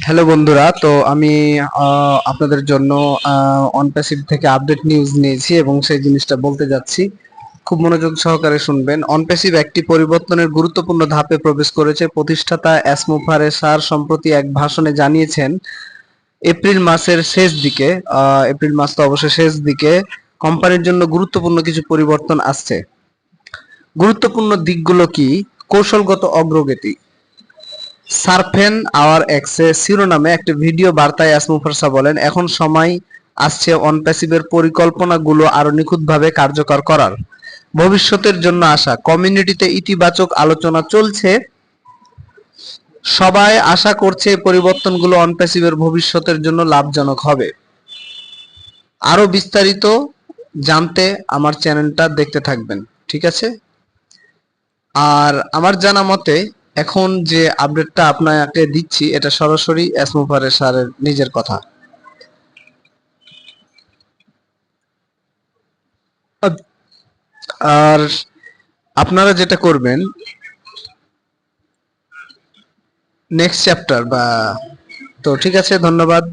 Hello বন্ধুরা, তো আমি আপনাদের জন্য অনপ্যাসিভ থেকে আপডেট নিউজ নিয়েছি এবং সেই জিনিসটা বলতে যাচ্ছি। খুব মনোযোগ সহকারে শুনবেন। অনপ্যাসিভ একটি পরিবর্তনের গুরুত্বপূর্ণ ধাপে প্রবেশ করেছে। প্রতিষ্ঠাতা অ্যাসমোফারে স্যার সম্প্রতি এক ভাষণে জানিয়েছেন, এপ্রিল মাসের শেষ দিকে, এপ্রিল মাস তো অবশ্যই শেষ দিকে, কোম্পানির জন্য গুরুত্বপূর্ণ কিছু পরিবর্তন আসছে। গুরুত্বপূর্ণ দিকগুলো কি? কৌশলগত অগ্রগতি। সারফেন আওয়ার এক্সে শিরোনামে একটি ভিডিও বার্তায় আসমুফারসা বলেন, এখন সময় আসছে অনপ্যাসিভের পরিকল্পনাগুলো আরো নিখুঁতভাবে কার্যকর করার। ভবিষ্যতের জন্য আশা। কমিউনিটিতে ইতিবাচক আলোচনা চলছে। সবাই আশা করছে এই পরিবর্তনগুলো অনপ্যাসিভের ভবিষ্যতের জন্য লাভজনক হবে। আরো বিস্তারিত জানতে আমার চ্যানেলটা দেখতে থাকবেন, ঠিক আছে? আর আমার জানা মতে এখন যে আপডেটটা আপনাকে দিচ্ছি এটা সরাসরি এসমোফারের স্যারের নিজের কথা। আর আপনারা যেটা করবেন, নেক্সট চ্যাপ্টার বা, তো ঠিক আছে, ধন্যবাদ।